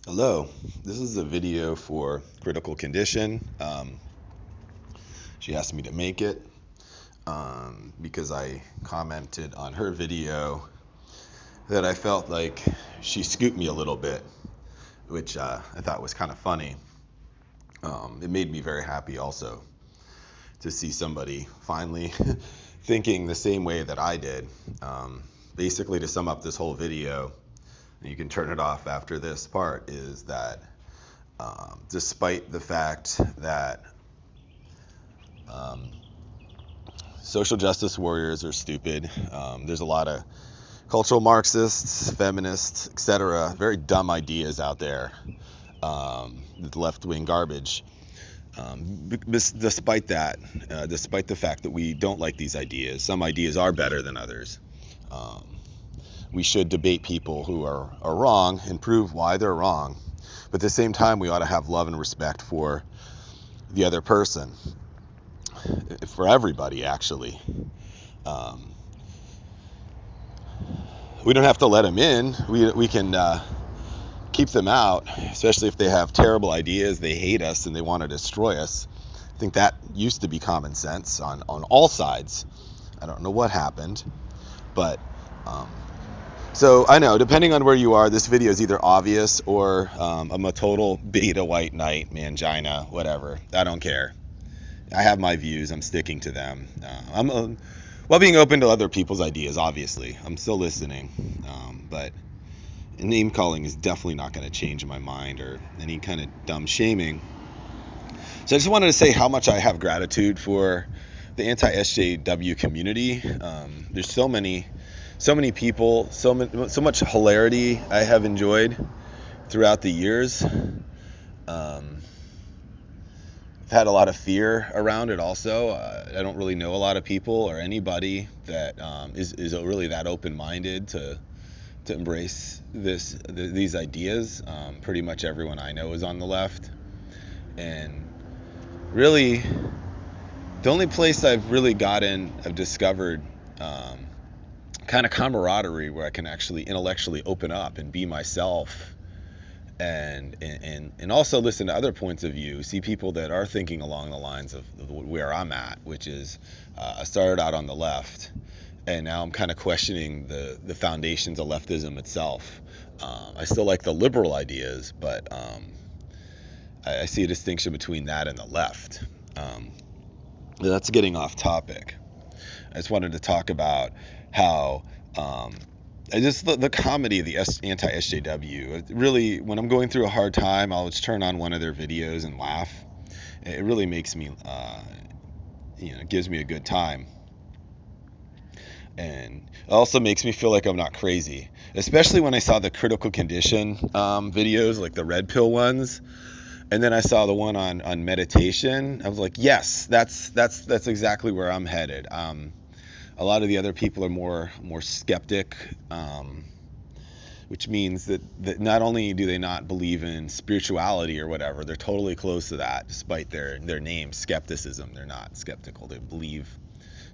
Hello, this is a video for Critical Condition. She asked me to make it because I commented on her video that I felt like she scooped me a little bit, which I thought was kind of funny. It made me very happy also to see somebody finally thinking the same way that I did. Basically, to sum up this whole video, and you can turn it off after this part, is that despite the fact that um, social justice warriors are stupid, there's a lot of cultural Marxists, feminists, etc., very dumb ideas out there, the left-wing garbage. Despite that, despite the fact that we don't like these ideas, some ideas are better than others. Um, we should debate people who are wrong and prove why they're wrong. But at the same time, we ought to have love and respect for the other person, for everybody, actually. Um, we don't have to let them in. We can keep them out, especially if they have terrible ideas, they hate us, and they want to destroy us. I think that used to be common sense on all sides. I don't know what happened, but so I know, depending on where you are, this video is either obvious or I'm a total beta white knight, mangina, whatever. I don't care. I have my views. I'm sticking to them. While being open to other people's ideas, obviously. I'm still listening. But name calling is definitely not going to change my mind or any kind of dumb shaming. So I just wanted to say how much I have gratitude for the anti-SJW community. There's so many people, so much hilarity I have enjoyed throughout the years. I've had a lot of fear around it also. I don't really know a lot of people or anybody that is really that open-minded to embrace these ideas. Pretty much everyone I know is on the left, and really the only place I've really I've discovered kind of camaraderie where I can actually intellectually open up and be myself, and also listen to other points of view, see people that are thinking along the lines of where I'm at, which is I started out on the left, and now I'm kind of questioning the foundations of leftism itself. I still like the liberal ideas, but I see a distinction between that and the left. That's getting off topic. I just wanted to talk about how the comedy of the anti-SJW. Really, when I'm going through a hard time, I'll just turn on one of their videos and laugh. It really makes me, gives me a good time. And it also makes me feel like I'm not crazy, especially when I saw the critical condition videos, like the red pill ones. And then I saw the one on meditation. I was like, yes, that's exactly where I'm headed. A lot of the other people are more skeptic, which means that not only do they not believe in spirituality or whatever, they're totally close to that, despite their name, skepticism. They're not skeptical. They believe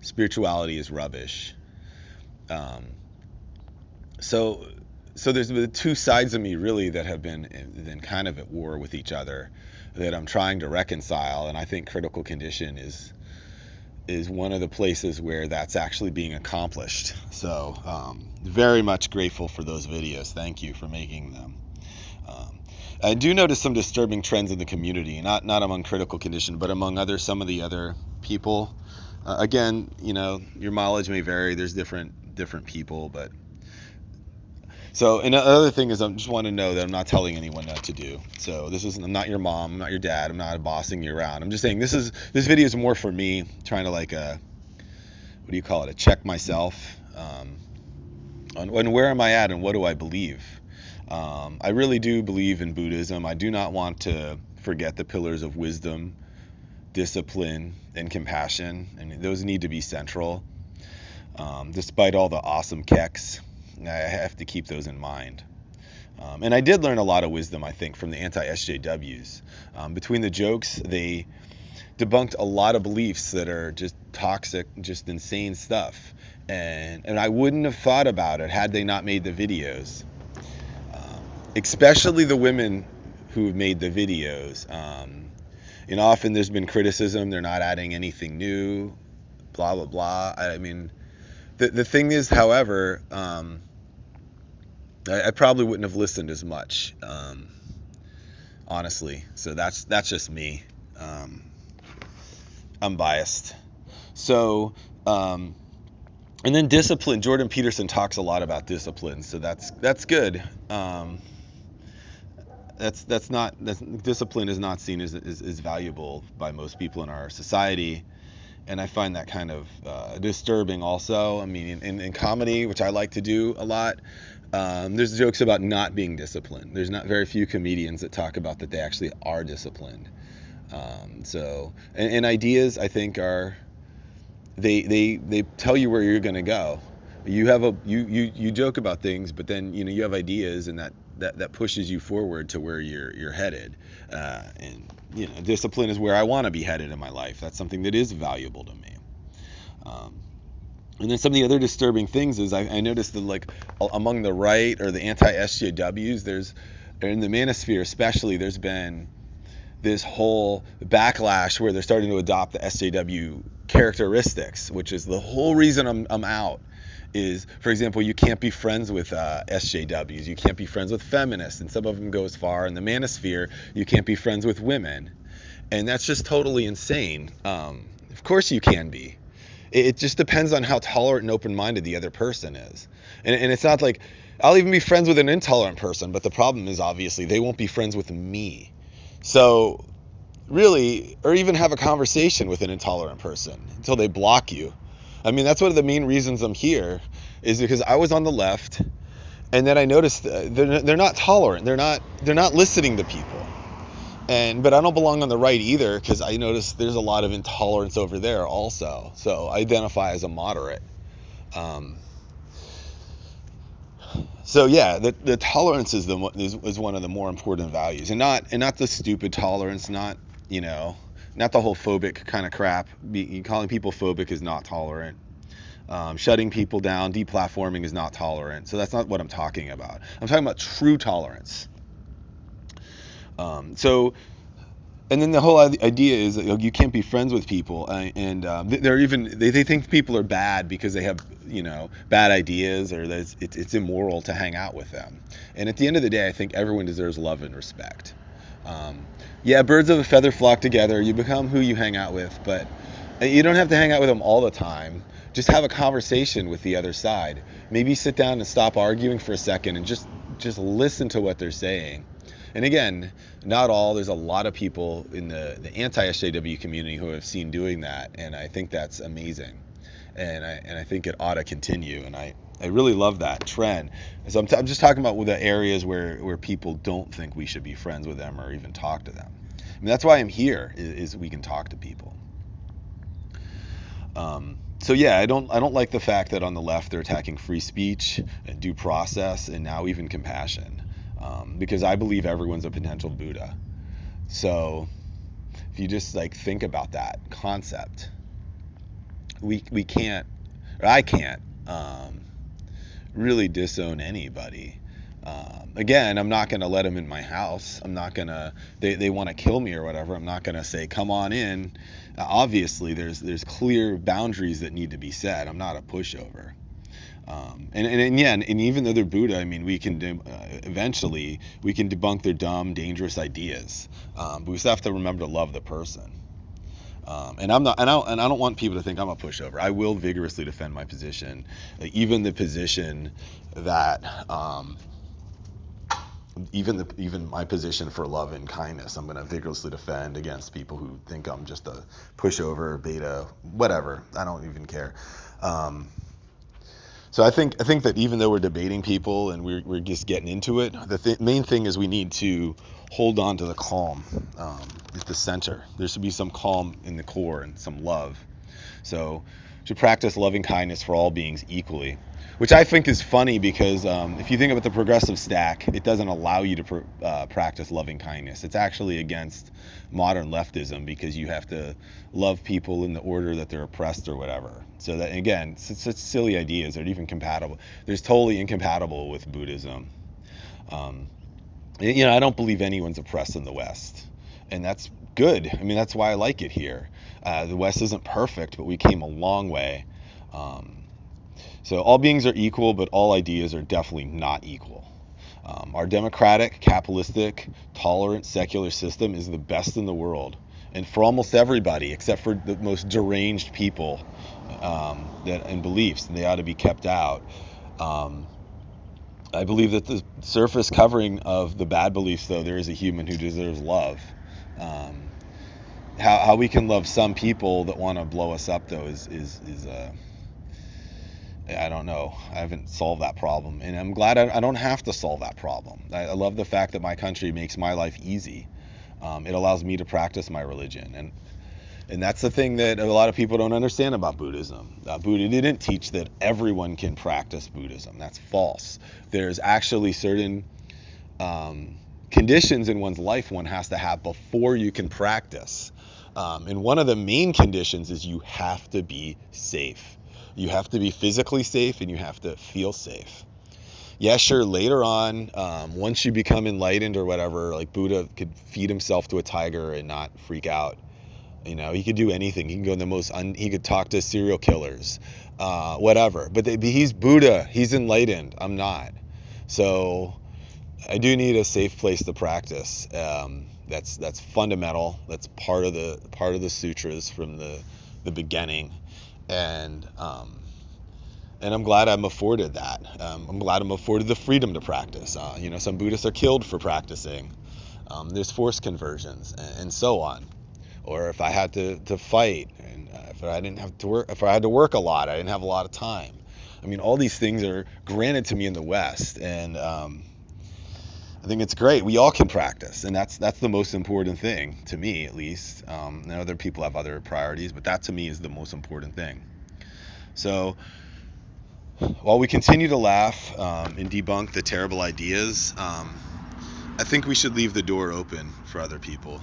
spirituality is rubbish. So there's the two sides of me really that have been kind of at war with each other that I'm trying to reconcile, and I think critical condition is one of the places where that's actually being accomplished. So very much grateful for those videos. Thank you for making them. I do notice some disturbing trends in the community, not among critical condition, but among some of the other people. Again, your mileage may vary. There's different people, but so, and the other thing is, I just want to know that I'm not telling anyone what to do. So I'm not your mom, I'm not your dad, I'm not bossing you around. I'm just saying this video is more for me, trying to like what do you call it, a check myself on where am I at and what do I believe. I really do believe in Buddhism. I do not want to forget the pillars of wisdom, discipline, and compassion. I mean, those need to be central. Despite all the awesome keks, I have to keep those in mind. And I did learn a lot of wisdom, I think, from the anti-SJWs. Between the jokes, they debunked a lot of beliefs that are just toxic, just insane stuff. And I wouldn't have thought about it had they not made the videos. especially the women who made the videos. Often there's been criticism they're not adding anything new, blah blah blah. I mean, the thing is, however, I probably wouldn't have listened as much, honestly. So that's just me. Um, I'm biased. So, and then discipline. Jordan Peterson talks a lot about discipline, so that's good. Discipline is not seen as valuable by most people in our society, and I find that kind of disturbing. Also, I mean, in comedy, which I like to do a lot, there's jokes about not being disciplined. There's not very few comedians that talk about that they actually are disciplined. And ideas, I think, are they tell you where you're going to go. You joke about things, but then you have ideas, and that pushes you forward to where you're headed. And discipline is where I want to be headed in my life. That's something that is valuable to me. And then some of the other disturbing things is I noticed that, like, among the right or the anti-SJWs, in the manosphere especially, there's been this whole backlash where they're starting to adopt the SJW characteristics, which is the whole reason I'm out. Is, for example, you can't be friends with SJWs, you can't be friends with feminists, and some of them go as far in the manosphere, you can't be friends with women, and that's just totally insane. Of course you can be. It just depends on how tolerant and open-minded the other person is, and it's not like I'll even be friends with an intolerant person, but the problem is obviously they won't be friends with me. So really, or even have a conversation with an intolerant person until they block you. I mean, that's one of the main reasons I'm here, is because I was on the left, and then I noticed they're not tolerant. They're not listening to people. But I don't belong on the right either, because I noticed there's a lot of intolerance over there also. So I identify as a moderate. So yeah, the tolerance is one of the more important values, and not the stupid tolerance, not the whole phobic kind of crap. Calling people phobic is not tolerant. Shutting people down, deplatforming is not tolerant. So that's not what I'm talking about. I'm talking about true tolerance. And then the whole idea is that you can't be friends with people, and they think people are bad because they have bad ideas, or that it's immoral to hang out with them. And at the end of the day, I think everyone deserves love and respect. Yeah, birds of a feather flock together. You become who you hang out with, but you don't have to hang out with them all the time. Just have a conversation with the other side. Maybe sit down and stop arguing for a second and just listen to what they're saying. And again, not all. There's a lot of people in the anti-SJW community who I've seen doing that, and I think that's amazing. And I think it ought to continue. And I really love that trend. So I'm just talking about the areas where people don't think we should be friends with them or even talk to them. I mean, that's why I'm here, is we can talk to people. So yeah, I don't like the fact that on the left they're attacking free speech and due process, and now even compassion, because I believe everyone's a potential Buddha. So if you just think about that concept, we can't, or I can't, really disown anybody. Again, I'm not going to let them in my house. I'm not going to, they want to kill me or whatever. I'm not going to say, come on in. Obviously, there's clear boundaries that need to be set. I'm not a pushover. And even though they're Buddha, I mean, we can eventually we can debunk their dumb, dangerous ideas. But we still have to remember to love the person. And I don't want people to think I'm a pushover. I will vigorously defend my position, even the position that, even my position for love and kindness. I'm going to vigorously defend against people who think I'm just a pushover, beta, whatever. I don't even care. So I think that even though we're debating people and we're just getting into it, the main thing is we need to hold on to the calm at the center. There should be some calm in the core and some love. So to practice loving kindness for all beings equally, which I think is funny because if you think about the progressive stack, it doesn't allow you to practice loving kindness. It's actually against modern leftism because you have to love people in the order that they're oppressed or whatever. So that, again, such silly ideas are even compatible. There's totally incompatible with Buddhism. I don't believe anyone's oppressed in the West, and that's good. I mean, that's why I like it here. The West isn't perfect, but we came a long way. Um, so all beings are equal, but all ideas are definitely not equal. Our democratic, capitalistic, tolerant, secular system is the best in the world, and for almost everybody, except for the most deranged people that and beliefs, and they ought to be kept out. Um, I believe that the surface covering of the bad beliefs, though, there is a human who deserves love. Um, how we can love some people that want to blow us up, though, is I don't know. I haven't solved that problem, and I'm glad I don't have to solve that problem. I love the fact that my country makes my life easy. It allows me to practice my religion, and that's the thing that a lot of people don't understand about Buddhism. Buddha didn't teach that everyone can practice Buddhism. That's false. There's actually certain conditions in one's life one has to have before you can practice. And one of the main conditions is you have to be safe. You have to be physically safe and you have to feel safe. Yeah, sure, later on, once you become enlightened or whatever, like Buddha could feed himself to a tiger and not freak out. He could do anything. He can go in he could talk to serial killers, whatever. But he's Buddha. He's enlightened. I'm not. So I do need a safe place to practice. That's fundamental. That's part of the sutras from the beginning, and I'm glad I'm afforded that. I'm glad I'm afforded the freedom to practice. Some Buddhists are killed for practicing. There's forced conversions and so on. Or if I had to fight, and if I didn't have to work, if I had to work a lot, I didn't have a lot of time. I mean, all these things are granted to me in the West, and I think it's great. We all can practice, and that's the most important thing to me, at least. And other people have other priorities, but that to me is the most important thing. So while we continue to laugh and debunk the terrible ideas, I think we should leave the door open for other people.